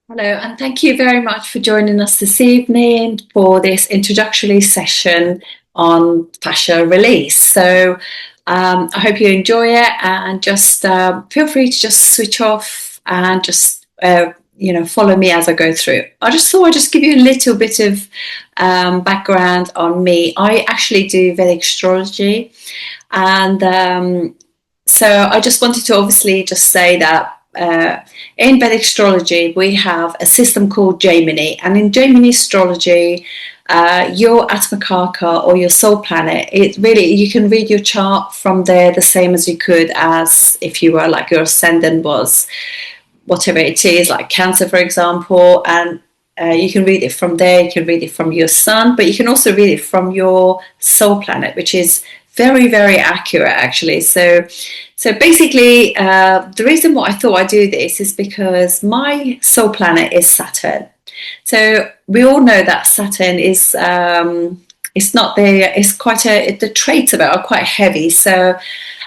Hello, and thank you very much for joining us this evening for this introductory session on fascia release. I hope you enjoy it, and just feel free to just switch off and just follow me as I go through. I just thought I'd just give you a little bit of background on me. I actually do Vedic astrology, and so I just wanted to obviously just say that in Vedic astrology, we have a system called Gemini, and in Gemini astrology, your Atmakarka or your soul planet, it really, you can read your chart from there the same as you could as if you were like your ascendant was whatever it is, like Cancer, for example, and you can read it from there. You can read it from your sun, but you can also read it from your soul planet, which is very, very accurate, actually. So basically, the reason why I thought I'd do this is because my soul planet is Saturn. So we all know that Saturn is it's not there. It's quite the traits of it are quite heavy. So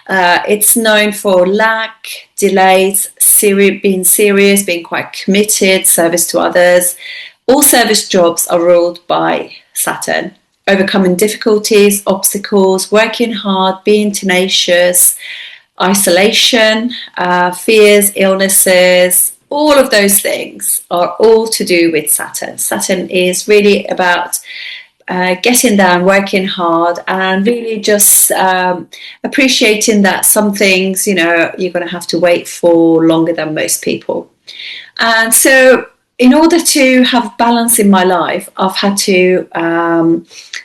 it's known for lack, delays, being serious, being quite committed, service to others. All service jobs are ruled by Saturn. Overcoming difficulties, obstacles, working hard, being tenacious, isolation, fears, illnesses, all of those things are all to do with Saturn. Saturn is really about getting down, working hard, and really just appreciating that some things, you're going to have to wait for longer than most people. And so in order to have balance in my life, I've had to,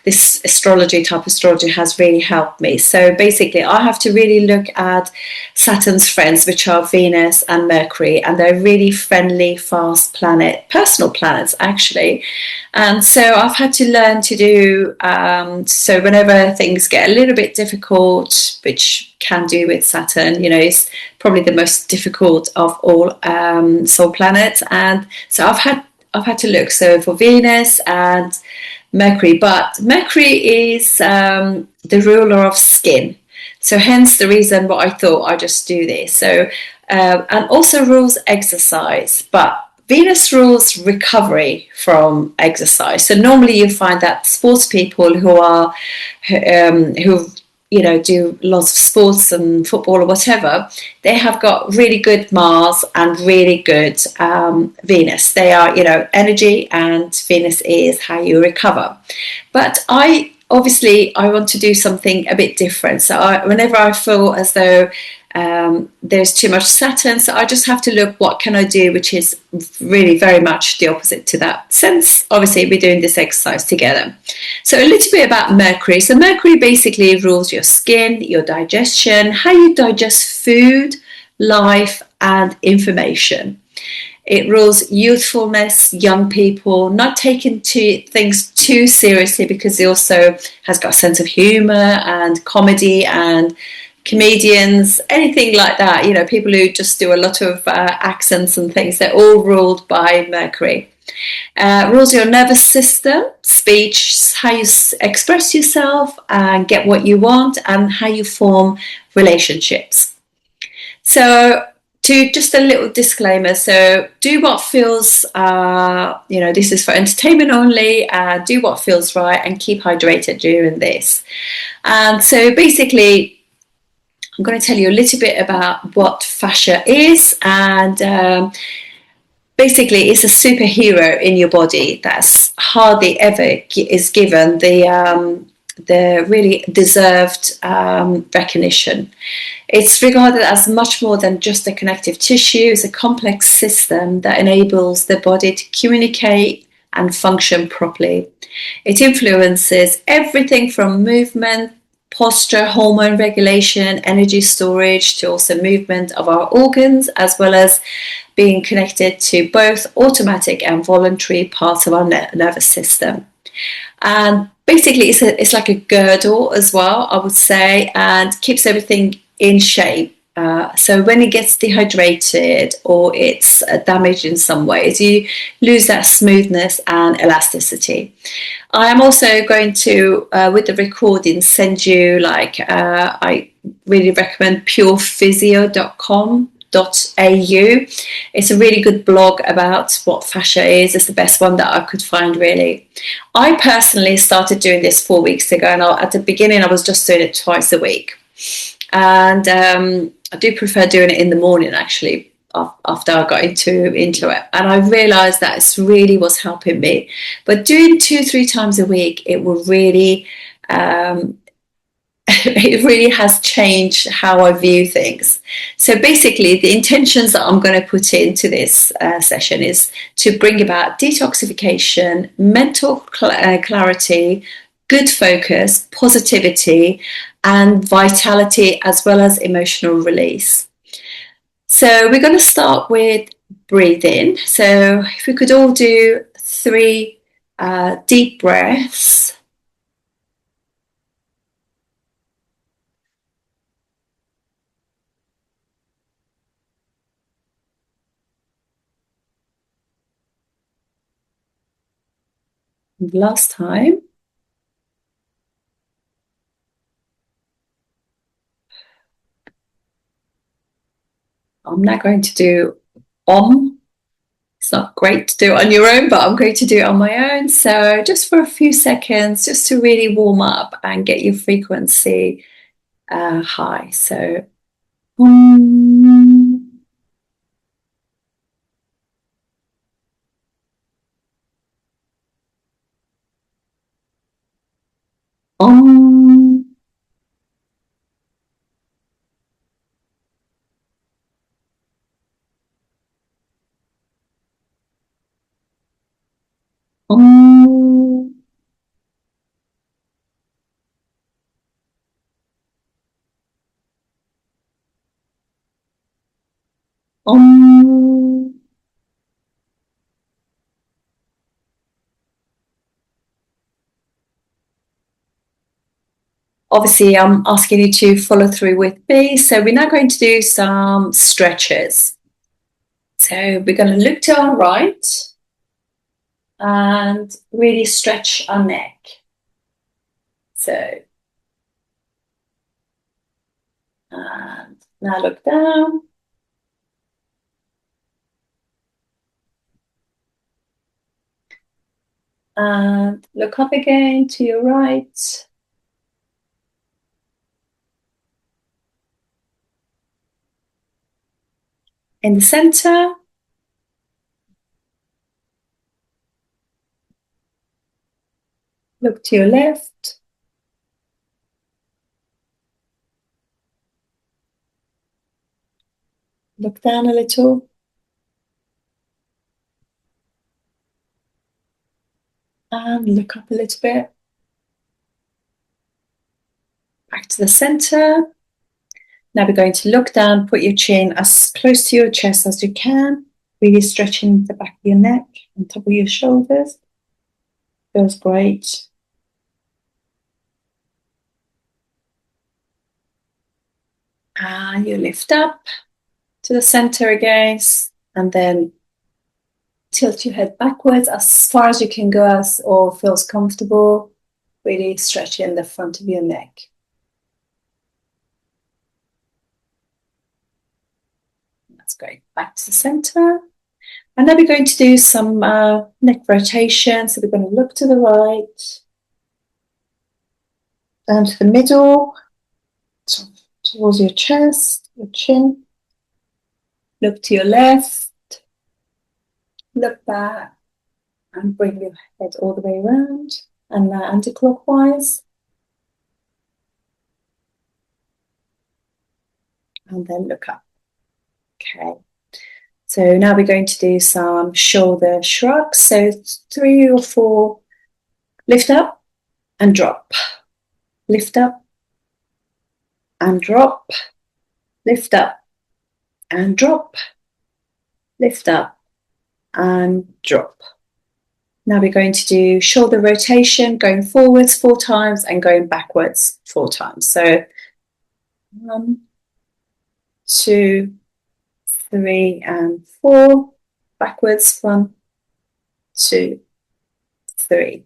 this type of astrology has really helped me. So basically, I have to really look at Saturn's friends, which are Venus and Mercury, and they're really friendly, fast personal planets, actually. And so I've had to learn to do, so whenever things get a little bit difficult, which can do with Saturn, it's probably the most difficult of all soul planets. And so I've had to look so for Venus and Mercury, but Mercury is the ruler of skin. So hence the reason why I thought I'd just do this. So and also rules exercise, but Venus rules recovery from exercise. So normally you find that sports people who are who do lots of sports and football or whatever, they have got really good Mars and really good Venus. They are, energy, and Venus is how you recover. But I want to do something a bit different. So whenever I feel as though there's too much Saturn, so I just have to look, what can I do, which is really very much the opposite to that, since obviously we're doing this exercise together. So a little bit about Mercury. So Mercury basically rules your skin, your digestion, how you digest food, life, and information. It rules youthfulness, young people, not taking things too seriously, because it also has got a sense of humor and comedy and comedians, anything like that, people who just do a lot of accents and things, they're all ruled by Mercury. Rules your nervous system, speech, how you express yourself and get what you want, and how you form relationships. So just a little disclaimer. So do what feels, this is for entertainment only. Do what feels right and keep hydrated during this. And so basically, I'm going to tell you a little bit about what fascia is, and basically it's a superhero in your body that's hardly ever is given the really deserved recognition. It's regarded as much more than just a connective tissue. It's a complex system that enables the body to communicate and function properly. It influences everything from movement, posture, hormone regulation, energy storage, to also movement of our organs, as well as being connected to both automatic and voluntary parts of our nervous system. And basically it's like a girdle as well, I would say, and keeps everything in shape. So when it gets dehydrated or it's damaged in some ways, you lose that smoothness and elasticity. I am also going to, with the recording, send you I really recommend purephysio.com It's a really good blog about what fascia is. It's the best one that I could find, really. I personally started doing this 4 weeks ago, and at the beginning I was just doing it twice a week. And I do prefer doing it in the morning, actually, after I got into it. And I realised that it's really was helping me. But doing 2-3 times a week, it will really... it really has changed how I view things. So basically, the intentions that I'm going to put into this session is to bring about detoxification, mental clarity, good focus, positivity, and vitality, as well as emotional release. So we're going to start with breathing. So if we could all do 3 deep breaths. Last time. I'm not going to do Om. It's not great to do it on your own, but I'm going to do it on my own. So just for a few seconds, just to really warm up and get your frequency high. So Om. Om. Om. Om. Obviously, I'm asking you to follow through with me. So we're now going to do some stretches. So we're going to look to our right and really stretch our neck. So, and now look down. And look up again to your right. In the center. Look to your left. Look down a little. And look up a little bit. Back to the center. Now we're going to look down, put your chin as close to your chest as you can. Really stretching the back of your neck and top of your shoulders. Feels great. And you lift up to the center again, and then tilt your head backwards as far as you can go, as or feels comfortable. Really stretching the front of your neck. That's great. Back to the center. And then we're going to do some neck rotation. So we're going to look to the right, down to the middle, towards your chest, your chin. Look to your left, look back, and bring your head all the way around. And now anti-clockwise. And then look up. Okay. So now we're going to do some shoulder shrugs. So 3 or 4, lift up and drop. Lift up and drop. Lift up and drop. Lift up and drop. Now we're going to do shoulder rotation, going forwards 4 times and going backwards 4 times. So 1, 2, 3, and 4. Backwards 1, 2, 3,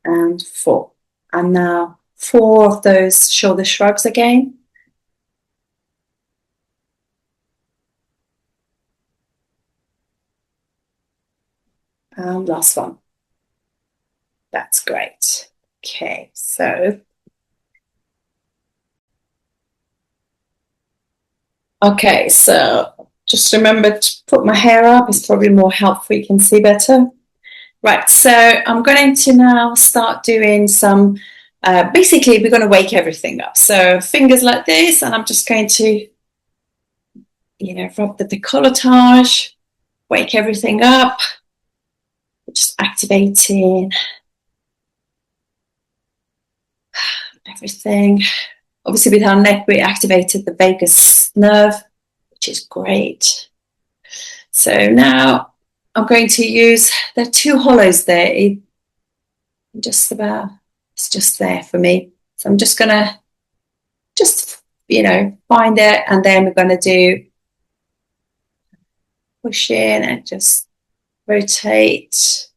and 4. And now 4 of those shoulder shrugs again. And last one. That's great. Okay, so just remember to put my hair up. It's probably more helpful. You can see better. Right, so I'm going to now start doing some, basically we're going to wake everything up. So fingers like this, and I'm just going to, rub the décolletage, wake everything up, just activating everything. Obviously with our neck, we activated the vagus nerve, which is great. So now I'm going to use, there are two hollows there, just about, it's just there for me. So I'm just going to find it, and then we're going to do push in and just rotate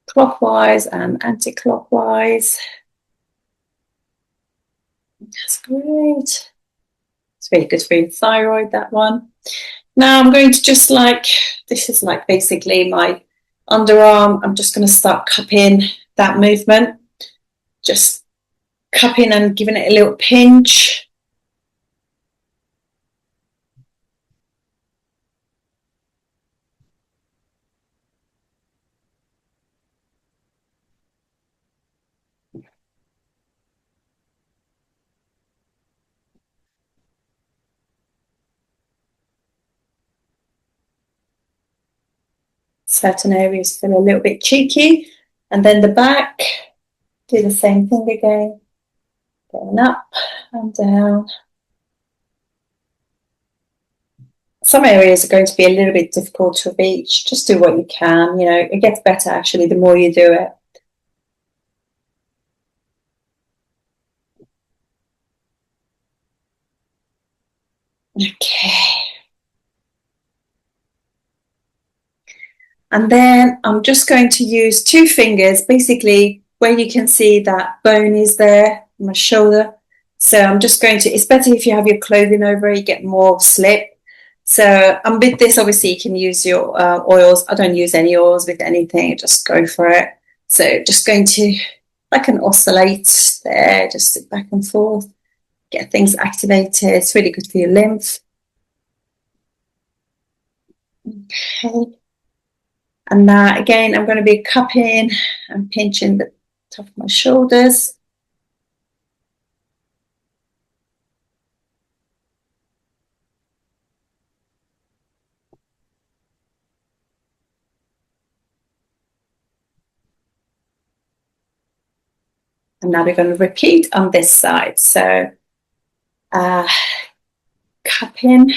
clockwise and anti-clockwise. That's great. It's really good for your thyroid, that one. Now I'm going to just this is like basically my underarm. I'm just going to start cupping that movement. Just cupping and giving it a little pinch. Certain areas feel a little bit cheeky. And then the back, do the same thing again. Going up and down. Some areas are going to be a little bit difficult to reach. Just do what you can. It gets better actually the more you do it. Okay. And then I'm just going to use two fingers, basically where you can see that bone is there, my shoulder. So I'm just going to, it's better if you have your clothing over, you get more slip. So with this, obviously you can use your oils. I don't use any oils with anything, just go for it. So just going to, I can oscillate there, just sit back and forth, get things activated. It's really good for your lymph. Okay. And now again, I'm going to be cupping and pinching the top of my shoulders. And now we're going to repeat on this side. So cupping.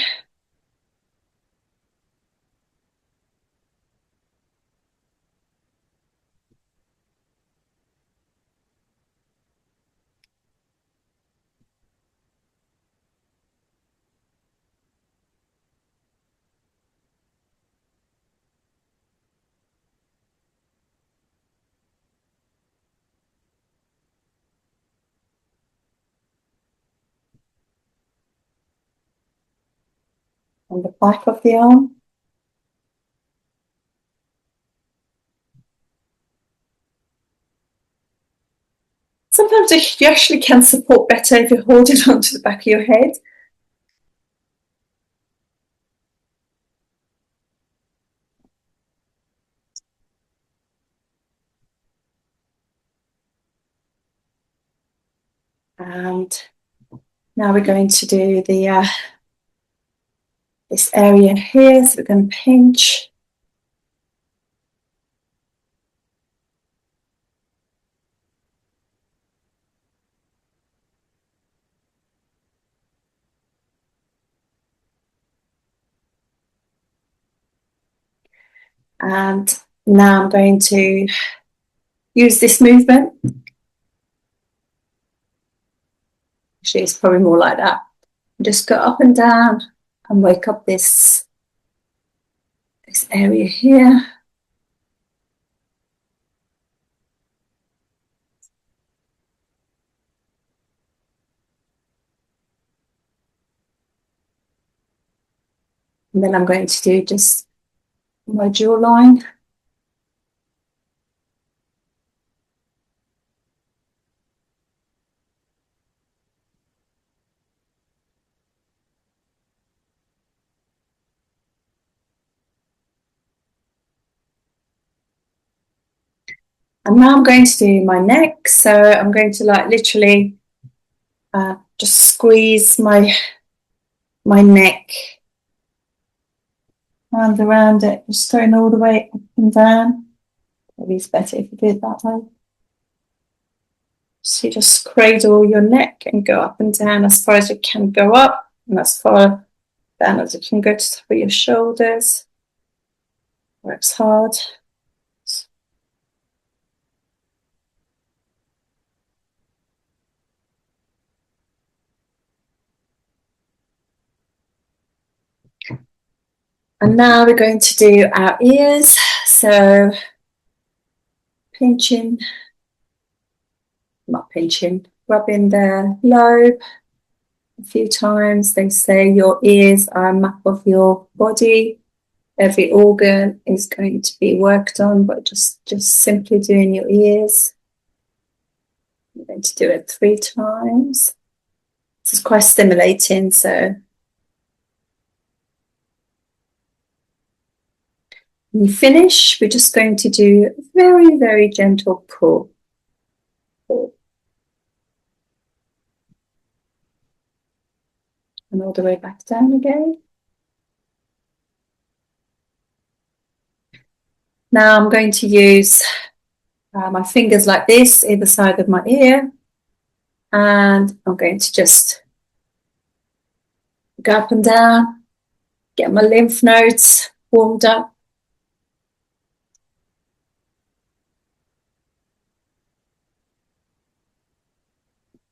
On the back of the arm. Sometimes you actually can support better if you hold it onto the back of your head. And now we're going to do the this area here. So we're going to pinch. And now I'm going to use this movement. Actually, it's probably more like that. Just go up and down and wake up this area here. And then I'm going to do just my jawline. And now I'm going to do my neck. So I'm going to like literally just squeeze my neck and around it, just going all the way up and down. Maybe it's better if you do it that way. So you just cradle your neck and go up and down as far as you can go up, and as far down as you can go to the top of your shoulders. Works hard. And now we're going to do our ears. So pinching, not pinching, rubbing the lobe a few times. They say your ears are a map of your body. Every organ is going to be worked on, but just simply doing your ears. I'm going to do it 3 times. This is quite stimulating, so when you finish, we're just going to do a very, very gentle pull. And all the way back down again. Now I'm going to use my fingers like this, either side of my ear, and I'm going to just go up and down, get my lymph nodes warmed up.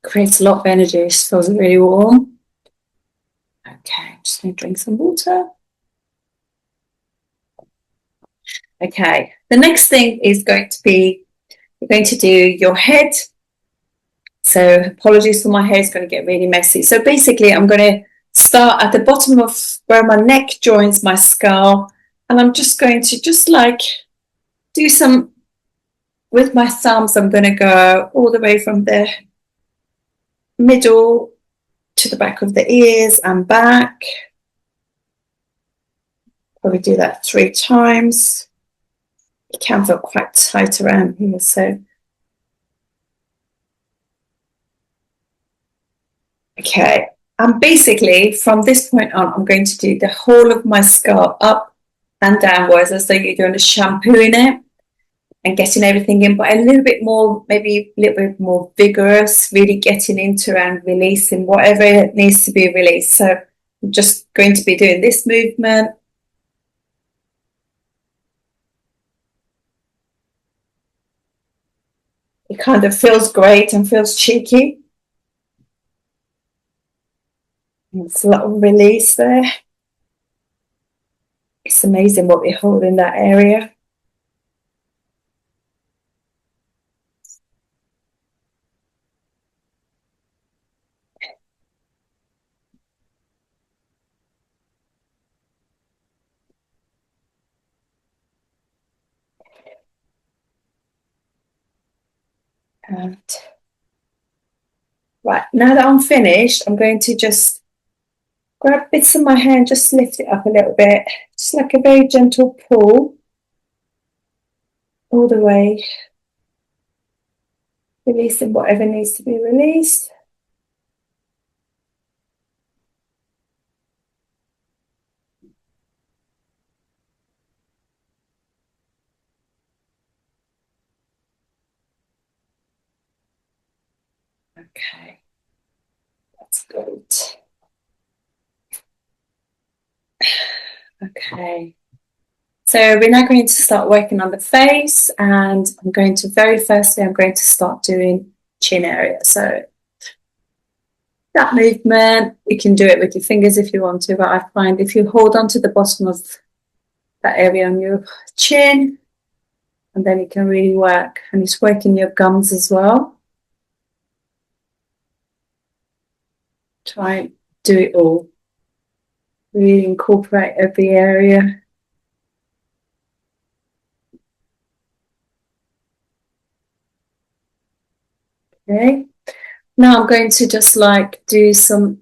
Creates a lot of energy, it feels really warm. Okay, I'm just going to drink some water. Okay, the next thing is going to be, you're going to do your head. So apologies for my hair, it's going to get really messy. So basically I'm going to start at the bottom of where my neck joins my skull, and I'm just going to just like do some, with my thumbs, I'm going to go all the way from the middle to the back of the ears and back. Probably do that 3 times. It can feel quite tight around here, so okay. And basically from this point on, I'm going to do the whole of my skull up and downwards as though you're doing a shampoo in it and getting everything in, but a little bit more, maybe a little bit more vigorous, really getting into and releasing whatever needs to be released. So I'm just going to be doing this movement. It kind of feels great and feels cheeky. It's a lot of release there. It's amazing what we hold in that area. And right, now that I'm finished, I'm going to just grab bits of my hair and just lift it up a little bit. Just like a very gentle pull all the way, releasing whatever needs to be released. Okay, that's good. Okay, so we're now going to start working on the face, and I'm going to I'm going to start doing chin area. So that movement, you can do it with your fingers if you want to, but I find if you hold on to the bottom of that area on your chin, and then it can really work, and it's working your gums as well. Try and do it all. Really incorporate every area. Okay. Now I'm going to just like do some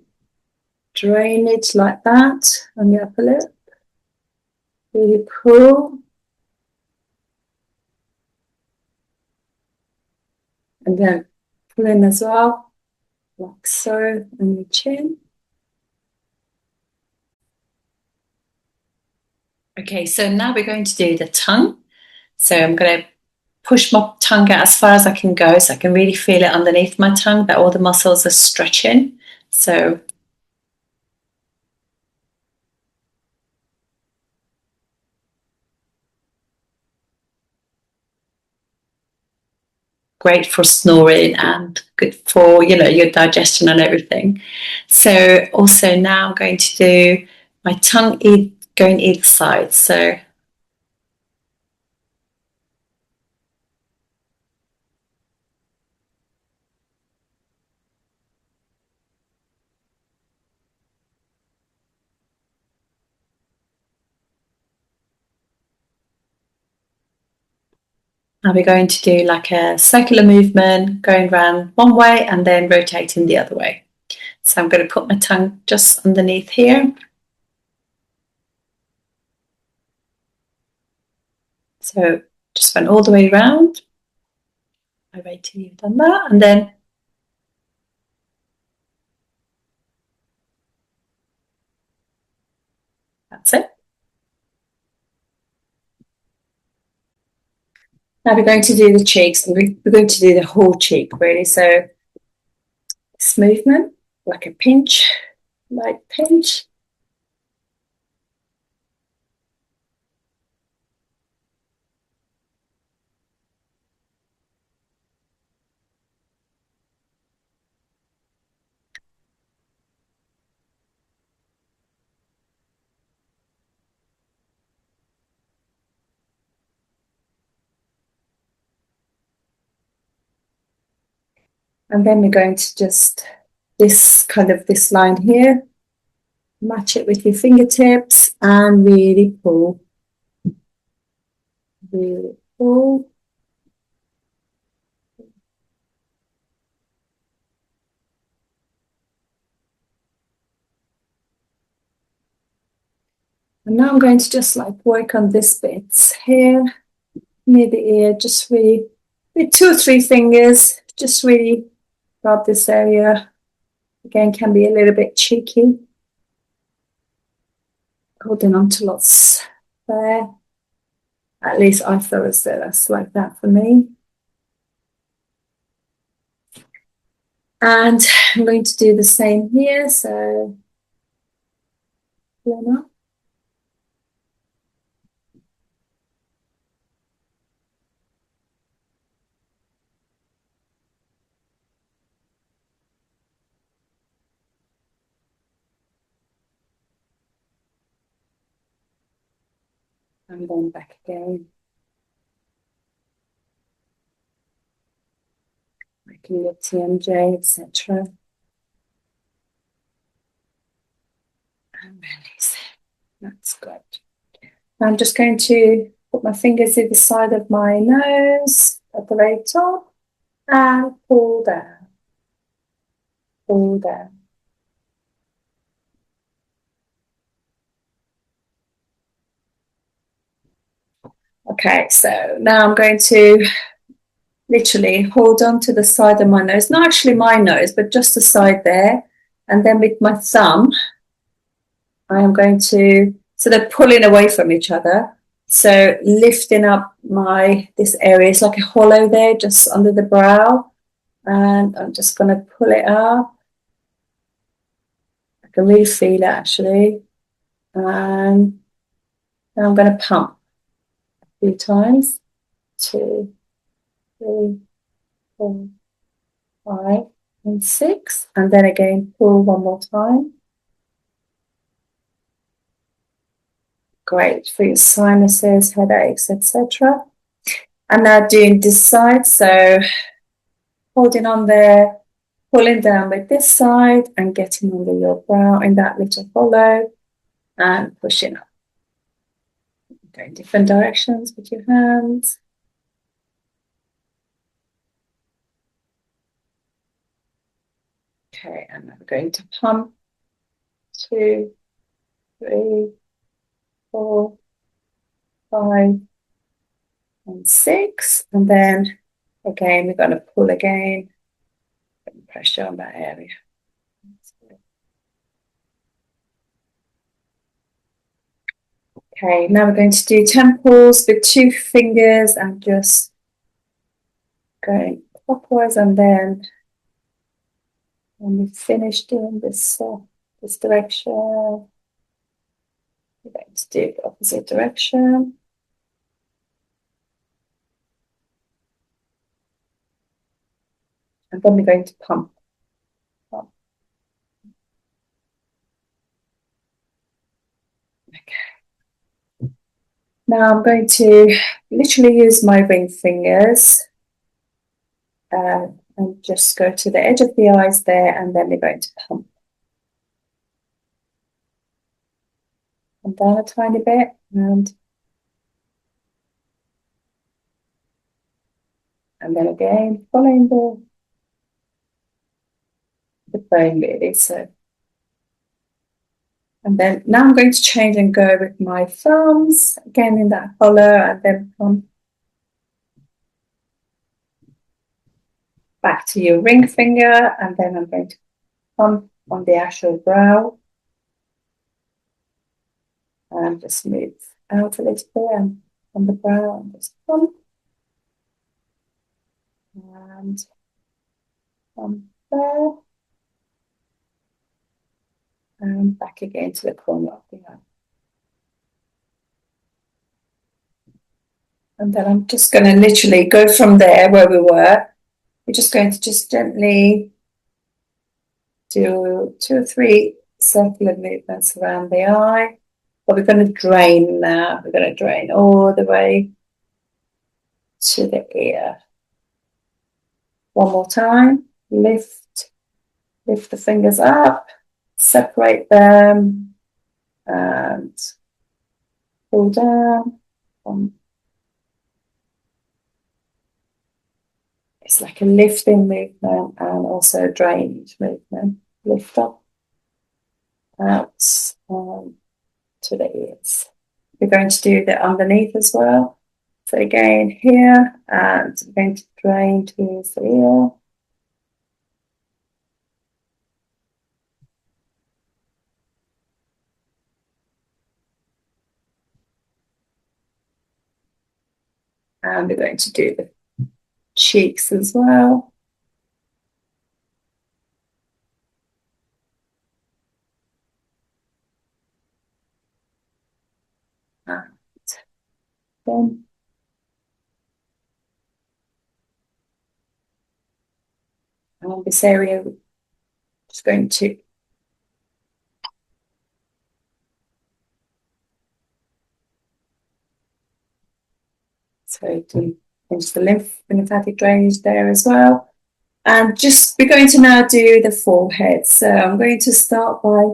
drainage like that on the upper lip. Really pull. And then pull in as well, like so, on your chin. Okay, so now we're going to do the tongue. So I'm going to push my tongue out as far as I can go so I can really feel it underneath my tongue that all the muscles are stretching. So great for snoring and good for, your digestion and everything. So also now I'm going to do my tongue going either side. So now we're going to do like a circular movement going around one way and then rotating the other way. So I'm going to put my tongue just underneath here. So just went all the way around. I wait till you've done that, and then that's it. Now we're going to do the cheeks, and we're going to do the whole cheek really. So this movement, like a pinch, light pinch. And then we're going to just this line here, match it with your fingertips and really pull, really pull. And now I'm going to just like work on this bit here near the ear, just really with 2 or 3 fingers, just really rub this area. Again, can be a little bit cheeky, holding on to lots there. At least I feel as though that's like that for me. And I'm going to do the same here. So, Lena. I'm going back again. Making your TMJ, etc. And release. That's good. I'm just going to put my fingers either side of my nose at the very top and pull down, pull down. Okay, so now I'm going to literally hold on to the side of my nose, not actually my nose, but just the side there. And then with my thumb, I am going to, so they're pulling away from each other. So lifting up this area, it's like a hollow there, just under the brow. And I'm just going to pull it up. I can really feel it actually. And now I'm going to pump a few times. 2, 3, 4, 5, and 6. And then again, pull one more time. Great for your sinuses, headaches, etc. And now doing this side, so holding on there, pulling down with this side and getting under your brow in that little hollow and pushing up. Going different directions with your hands. Okay, and I'm going to pump 2, 3, 4, 5, and 6. And then again, we're going to pull again, put pressure on that area. Okay, now we're going to do temples with 2 fingers and just going clockwise, and then when we finish doing this direction, we're going to do the opposite direction. And then we're going to pump. Okay. Now I'm going to literally use my ring fingers and just go to the edge of the eyes there, and then we're going to pump. And down a tiny bit, and then again following the bone really. So, and then now I'm going to change and go with my thumbs again in that hollow, and then pump back to your ring finger, and then I'm going to pump on the actual brow and just move out a little bit and on the brow and just pump and pump there and back again to the corner of the eye. And then I'm just going to literally go from there where we were. We're just going to just gently do 2 or 3 circular movements around the eye. But we're going to drain now. We're going to drain all the way to the ear. One more time. Lift the fingers up, separate them, and pull down. It's like a lifting movement and also a drainage movement. Lift up, out, to the ears. We're going to do the underneath as well. So again here, and we're going to drain towards the ear. And we're going to do the cheeks as well. And then on this area, we're just going to to finish the lymphatic drainage there as well. And just we're going to now do the forehead. So I'm going to start by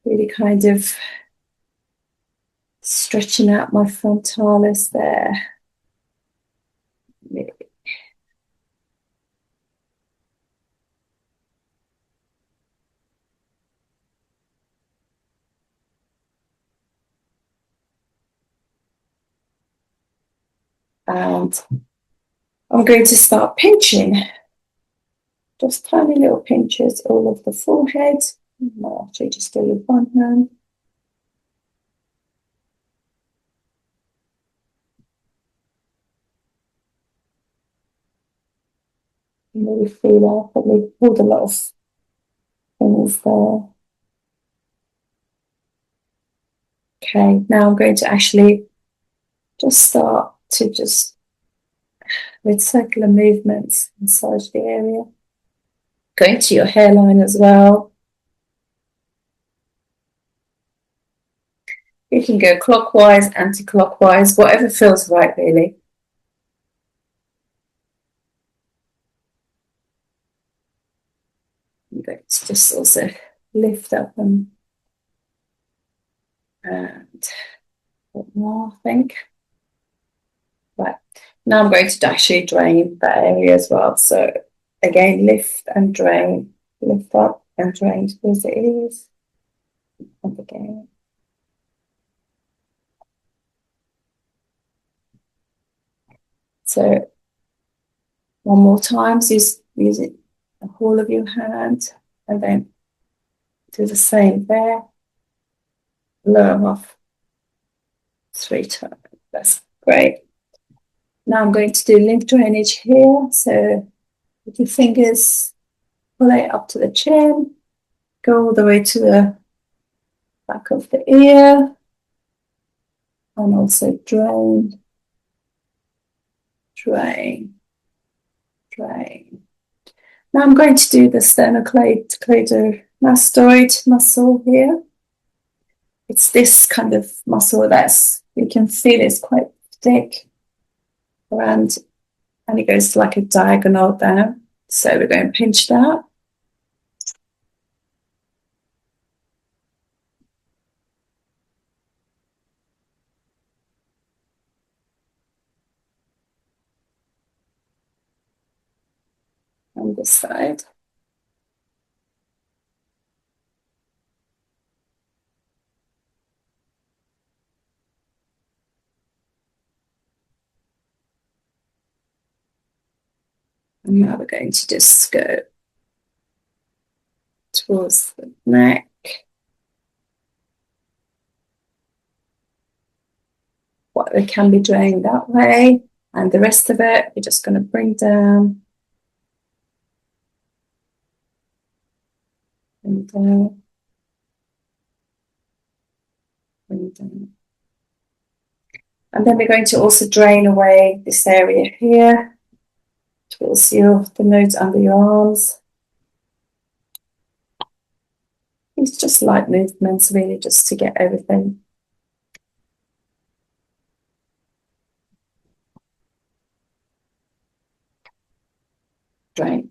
really kind of stretching out my frontalis there. And I'm going to start pinching, just tiny little pinches all of the forehead. I'll actually just do with one hand. You really feel I probably pulled a lot of things there. Okay, now I'm going to actually just start to just with circular movements massage the area. Going to your hairline as well. You can go clockwise, anti-clockwise, whatever feels right really. I'm going to just also lift up and a bit more, I think. Right, now I'm going to actually drain that area as well. So again, lift and drain. lift up and drain towards the ears. Up again. So one more time, use it the whole of your hand, and then do the same there. Lower half 3 times. That's great. Now I'm going to do lymph drainage here. So with your fingers, pull it up to the chin, go all the way to the back of the ear, and also drain, drain, drain. Now I'm going to do the sternocleidomastoid muscle here. It's this kind of muscle that's, you can feel it's quite thick around, and it goes like a diagonal down. So we're going to pinch that. On this side. And now we're going to just go towards the neck. What it can be drained that way. And the rest of it, we're just going to bring down. Bring down. Bring down. And then we're going to also drain away this area here towards the nodes under your arms. It's just light movements, really, just to get everything. Drain.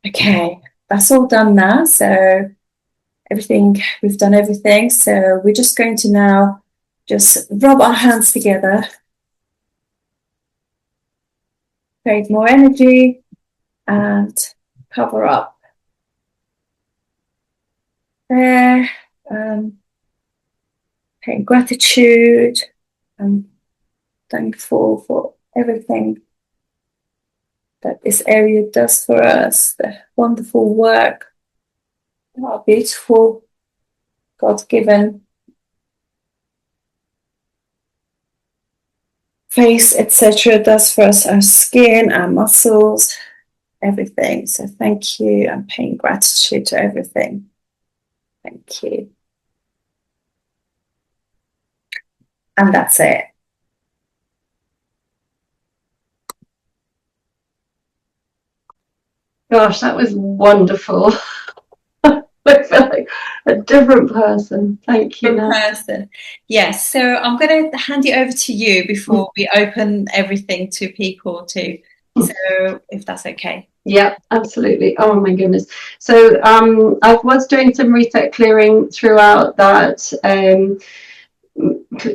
Okay, that's all done now. So we've done everything. So we're just going to now just rub our hands together, create more energy, and cover up there. Paying gratitude and thankful for everything that this area does for us, the wonderful work, our beautiful God-given face, etc., does for us, our skin, our muscles, everything. So thank you. I'm paying gratitude to everything. Thank you. And that's it. Gosh, that was wonderful. I feel like a different person. Thank you, Naz. Yes. So I'm going to hand it over to you before we open everything to people too. So if that's okay. Yeah, absolutely. Oh my goodness. So I was doing some reset clearing throughout that,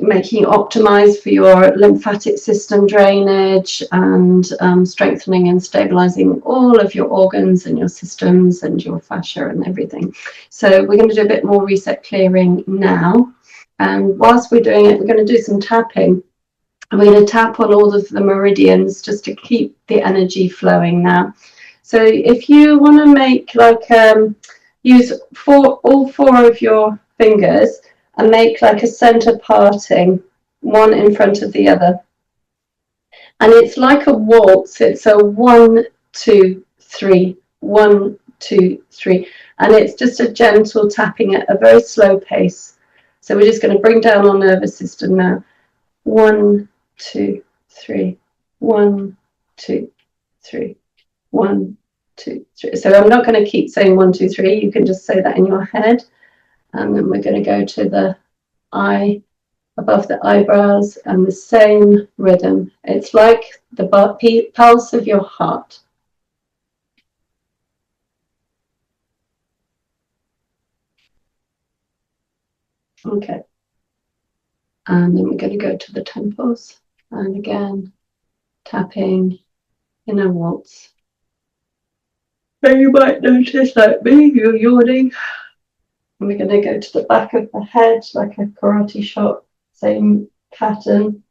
making it optimized for your lymphatic system drainage and strengthening and stabilizing all of your organs and your systems and your fascia and everything. So we're going to do a bit more reset clearing now. And whilst we're doing it, we're going to do some tapping. And we're going to tap on all of the meridians just to keep the energy flowing now. So if you want to make like, use all 4 of your fingers and make like a center parting, one in front of the other. And it's like a waltz. It's a 1, 2, 3, 1, 2, 3. And it's just a gentle tapping at a very slow pace. So we're just going to bring down our nervous system now. 1, 2, 3, 1, 2, 3, 1, 2, 3. So I'm not going to keep saying 1, 2, 3. You can just say that in your head. And then we're going to go to the eye above the eyebrows and the same rhythm. It's like the pulse of your heart. Okay. And then we're going to go to the temples. And again, tapping in a waltz. So you might notice, like me, you're yawning. And we're going to go to the back of the head, like a karate chop, same pattern.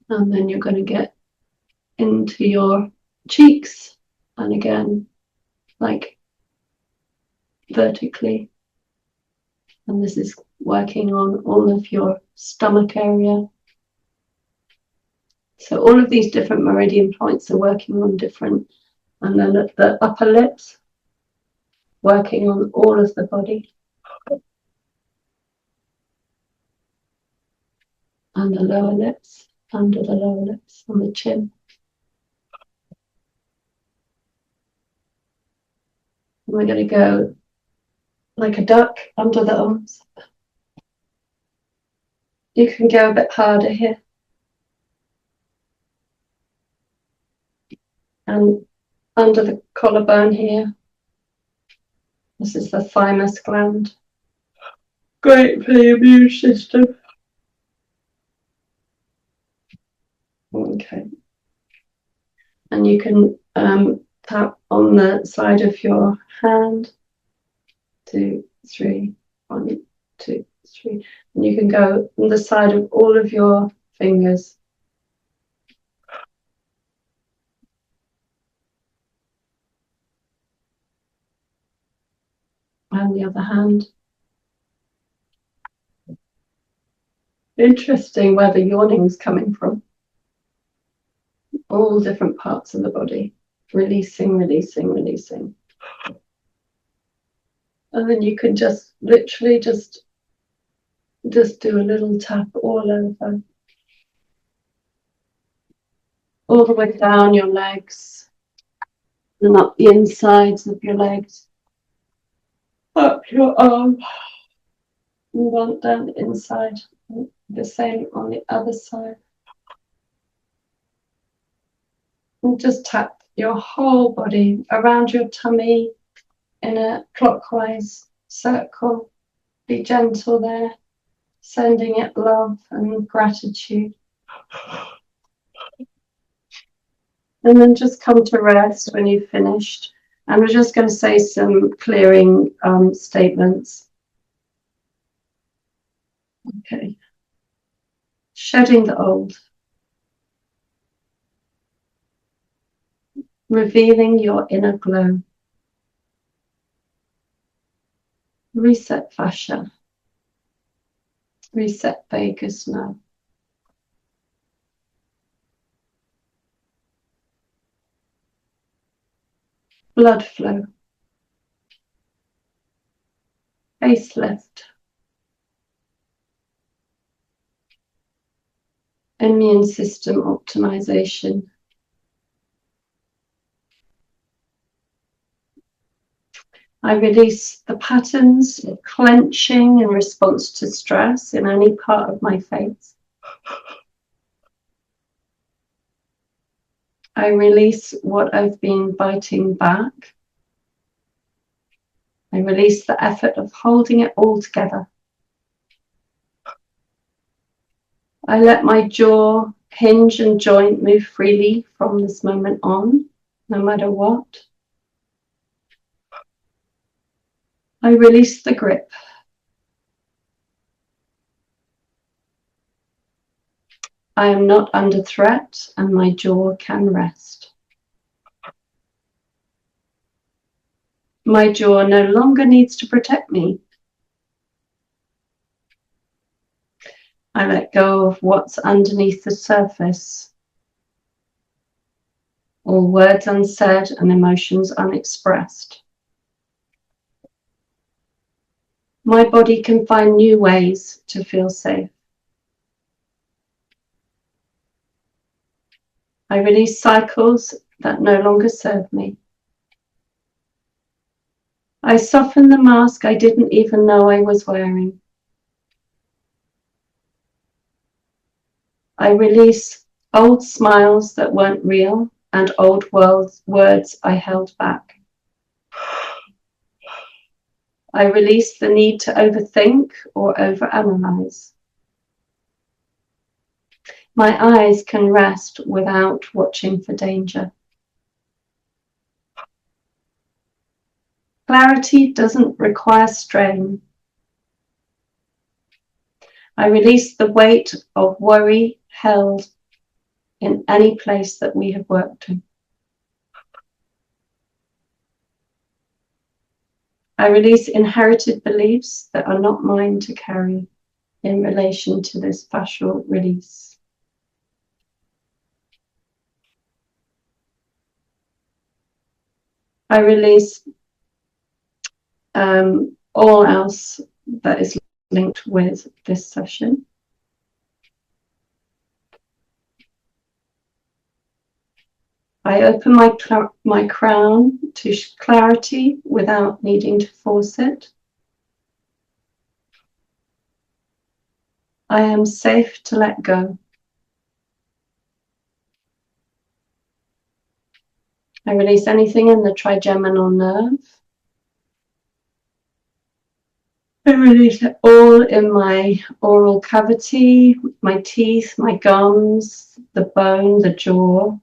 And then you're going to get into your cheeks, and again, like vertically. And this is working on all of your stomach area. So all of these different meridian points are working on different, and then at the upper lips, working on all of the body. And the lower lips, under the lower lips, on the chin. And we're going to go like a duck under the arms. You can go a bit harder here. And under the collarbone here. This is the thymus gland. Great for the immune system. Okay. And you can tap on the side of your hand. 2, 3, 1, 2, 3. And you can go on the side of all of your fingers. And the other hand. Interesting where the yawning is coming from. All different parts of the body. Releasing, releasing, releasing. And then you can just literally just do a little tap all over. All the way down your legs. And up the insides of your legs. Up your arm. And on down the inside. The same on the other side. And just tap your whole body around your tummy in a clockwise circle. Be gentle there, sending it love and gratitude. And then just come to rest when you've finished. And we're just going to say some clearing statements. Okay. Shedding the old. Revealing your inner glow. Reset fascia. Reset vagus nerve. Blood flow. Facelift. Immune system optimization. I release the patterns of clenching in response to stress in any part of my face. I release what I've been biting back. I release the effort of holding it all together. I let my jaw, hinge and joint move freely from this moment on, no matter what. I release the grip. I am not under threat and my jaw can rest. My jaw no longer needs to protect me. I let go of what's underneath the surface. All words unsaid and emotions unexpressed. My body can find new ways to feel safe. I release cycles that no longer serve me. I soften the mask I didn't even know I was wearing. I release old smiles that weren't real and old words I held back. I release the need to overthink or overanalyze. My eyes can rest without watching for danger. Clarity doesn't require strain. I release the weight of worry held in any place that we have worked in. I release inherited beliefs that are not mine to carry in relation to this fascial release. I release all else that is linked with this session. I open my crown to clarity without needing to force it. I am safe to let go. I release anything in the trigeminal nerve. I release it all in my oral cavity, my teeth, my gums, the bone, the jaw.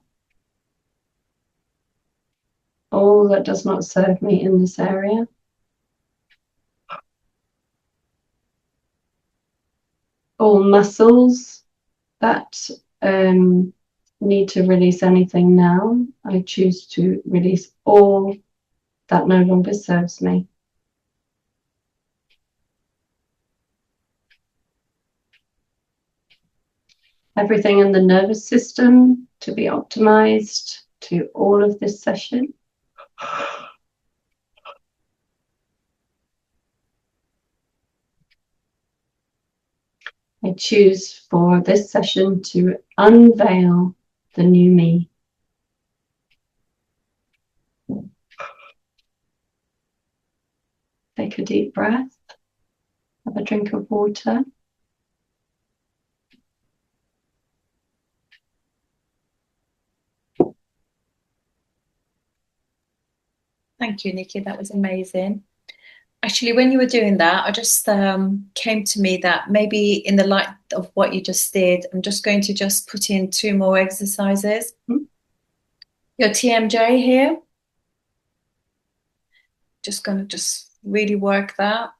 All that does not serve me in this area. All muscles that need to release anything now. I choose to release all that no longer serves me. Everything in the nervous system to be optimized to all of this session. I choose for this session to unveil the new me. Take a deep breath. Have a drink of water. Thank you, Nikki. That was amazing. Actually, when you were doing that, I just came to me that maybe in the light of what you just did, I'm just going to just put in 2 more exercises. Your TMJ here. Just going to just really work that.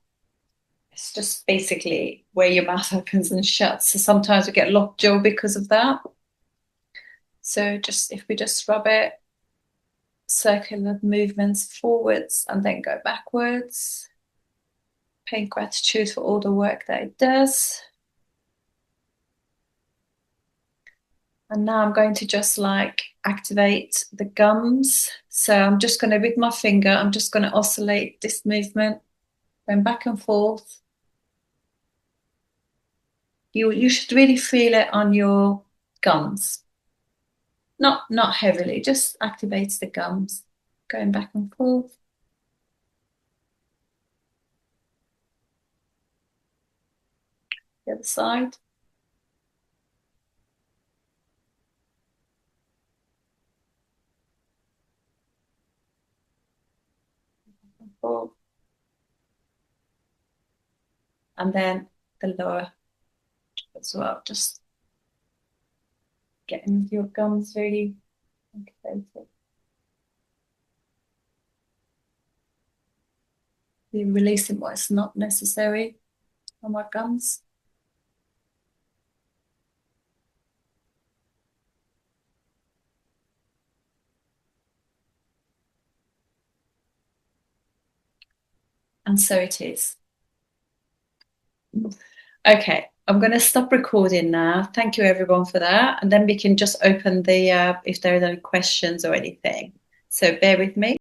It's just basically where your mouth opens and shuts. So sometimes we get lockjaw because of that. So just if we just rub it, circular movements forwards and then go backwards. Paying gratitude for all the work that it does. And now I'm going to just like activate the gums. So I'm just going to, with my finger, I'm just going to oscillate this movement, going back and forth. You should really feel it on your gums. Not heavily, just activates the gums, going back and forth. The other side. Forth. And then the lower as well, just getting your gums really activated. You're releasing what's not necessary on my gums. And so it is. Okay, I'm going to stop recording now. Thank you everyone for that. And then we can just open the, if there are any questions or anything. So bear with me.